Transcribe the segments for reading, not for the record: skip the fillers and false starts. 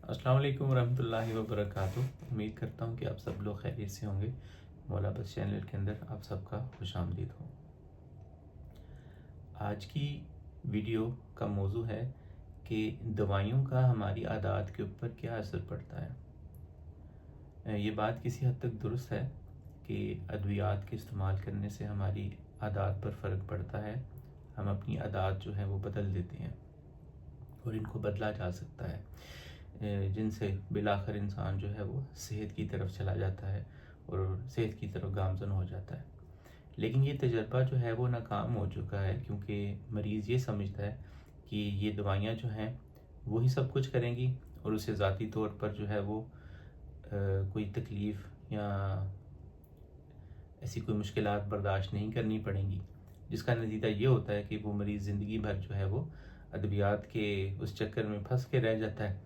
السلام علیکم ورحمۃ اللہ وبرکاتہ۔ امید کرتا ہوں کہ آپ سب لوگ خیریت سے ہوں گے۔ مولا بس چینل کے اندر آپ سب کا خوش آمدید ہو۔ آج کی ویڈیو کا موضوع ہے کہ دوائیوں کا ہماری عادات کے اوپر کیا اثر پڑتا ہے۔ یہ بات کسی حد تک درست ہے کہ ادویات کے استعمال کرنے سے ہماری عادات پر فرق پڑتا ہے۔ ہم اپنی عادات جو ہے وہ بدل دیتے ہیں اور ان کو بدلا جا سکتا ہے، جن سے بالآخر انسان جو ہے وہ صحت کی طرف چلا جاتا ہے اور صحت کی طرف گامزن ہو جاتا ہے۔ لیکن یہ تجربہ جو ہے وہ ناکام ہو چکا ہے، کیونکہ مریض یہ سمجھتا ہے کہ یہ دوائیاں جو ہیں وہی سب کچھ کریں گی اور اسے ذاتی طور پر جو ہے وہ کوئی تکلیف یا ایسی کوئی مشکلات برداشت نہیں کرنی پڑیں گی، جس کا نتیجہ یہ ہوتا ہے کہ وہ مریض زندگی بھر جو ہے وہ ادویات کے اس چکر میں پھنس کے رہ جاتا ہے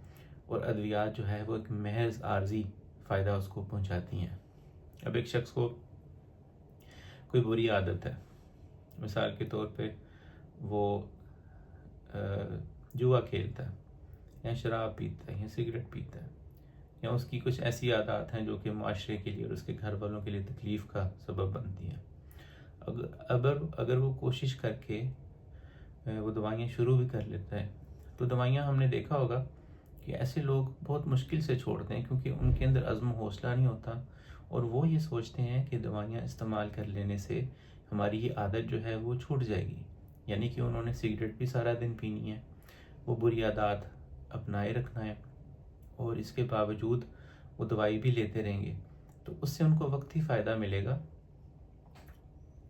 اور ادویات جو ہے وہ ایک محض عارضی فائدہ اس کو پہنچاتی ہیں۔ اب ایک شخص کو کوئی بری عادت ہے، مثال کے طور پہ وہ جوا کھیلتا ہے یا شراب پیتا ہے یا سگریٹ پیتا ہے، یا اس کی کچھ ایسی عادات ہیں جو کہ معاشرے کے لیے اور اس کے گھر والوں کے لیے تکلیف کا سبب بنتی ہیں۔ اگر وہ کوشش کر کے وہ دوائیاں شروع بھی کر لیتا ہے، تو دوائیاں ہم نے دیکھا ہوگا کہ ایسے لوگ بہت مشکل سے چھوڑتے ہیں، کیونکہ ان کے اندر عزم و حوصلہ نہیں ہوتا اور وہ یہ سوچتے ہیں کہ دوائیاں استعمال کر لینے سے ہماری یہ عادت جو ہے وہ چھوٹ جائے گی، یعنی کہ انہوں نے سگریٹ بھی سارا دن پینی ہے، وہ بری عادات اپنائے رکھنا ہے اور اس کے باوجود وہ دوائی بھی لیتے رہیں گے، تو اس سے ان کو وقتی فائدہ ملے گا۔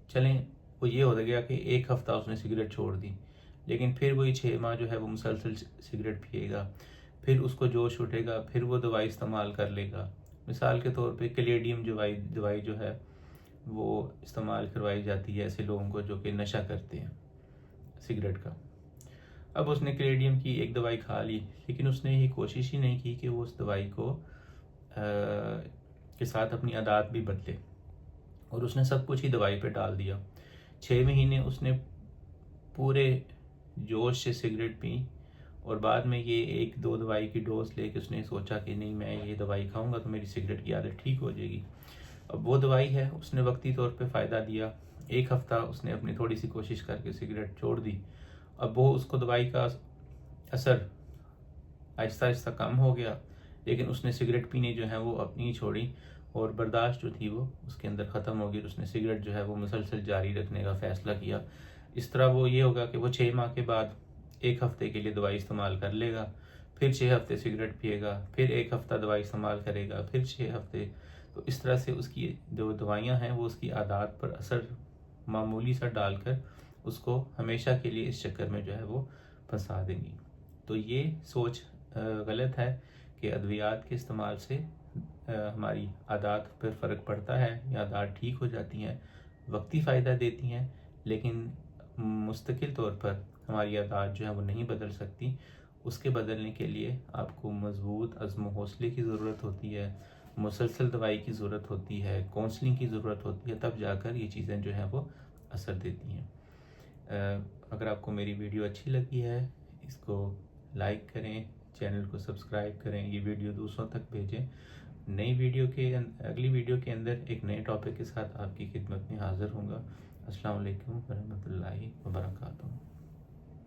چلیں، وہ یہ ہو گیا کہ ایک ہفتہ اس نے سگریٹ چھوڑ دی، لیکن پھر وہی 6 ماہ جو ہے وہ مسلسل سگریٹ پیے گا، پھر اس کو جوش اٹھے گا، پھر وہ دوائی استعمال کر لے گا۔ مثال کے طور پہ کلیڈیم دوائی جو ہے وہ استعمال کروائی جاتی ہے ایسے لوگوں کو جو کہ نشہ کرتے ہیں سگریٹ کا۔ اب اس نے کلیڈیم کی ایک دوائی کھا لی، لیکن اس نے یہ کوشش ہی نہیں کی کہ وہ اس دوائی کو کے ساتھ اپنی عادات بھی بدلے، اور اس نے سب کچھ ہی دوائی پہ ڈال دیا۔ 6 مہینے اس نے پورے جوش سے سگریٹ پی اور بعد میں یہ 1-2 دوائی کی ڈوز لے کے اس نے سوچا کہ نہیں، میں یہ دوائی کھاؤں گا تو میری سگریٹ کی عادت ٹھیک ہو جائے گی۔ اب وہ دوائی ہے، اس نے وقتی طور پہ فائدہ دیا، 1 ہفتہ اس نے اپنی تھوڑی سی کوشش کر کے سگریٹ چھوڑ دی۔ اب وہ اس کو دوائی کا اثر آہستہ آہستہ کم ہو گیا، لیکن اس نے سگریٹ پینے جو ہے وہ اپنی ہی چھوڑی اور برداشت جو تھی وہ اس کے اندر ختم ہو گئی، اس نے سگریٹ جو ہے وہ مسلسل جاری رکھنے کا فیصلہ کیا۔ اس طرح وہ یہ ہوگا کہ وہ 6 ماہ کے بعد 1 ہفتے کے لیے دوائی استعمال کر لے گا، پھر 6 ہفتے سگریٹ پیے گا، پھر 1 ہفتہ دوائی استعمال کرے گا، پھر 6 ہفتے۔ تو اس طرح سے اس کی جو دوائیاں ہیں وہ اس کی عادات پر اثر معمولی سا ڈال کر اس کو ہمیشہ کے لیے اس چکر میں جو ہے وہ پھنسا دیں گی۔ تو یہ سوچ غلط ہے کہ ادویات کے استعمال سے ہماری عادات پر فرق پڑتا ہے یا عادات ٹھیک ہو جاتی ہیں، وقتی فائدہ دیتی ہیں، لیکن مستقل طور پر ہماری عادات جو ہے وہ نہیں بدل سکتی۔ اس کے بدلنے کے لیے آپ کو مضبوط عزم و حوصلے کی ضرورت ہوتی ہے، مسلسل دوائی کی ضرورت ہوتی ہے، کونسلنگ کی ضرورت ہوتی ہے، تب جا کر یہ چیزیں جو ہیں وہ اثر دیتی ہیں۔ اگر آپ کو میری ویڈیو اچھی لگی ہے، اس کو لائک کریں، چینل کو سبسکرائب کریں، یہ ویڈیو دوسروں تک بھیجیں۔ اگلی ویڈیو کے اندر ایک نئے ٹاپک کے ساتھ آپ کی خدمت میں حاضر ہوں گا۔ السلام علیکم ورحمۃ اللہ وبرکاتہ۔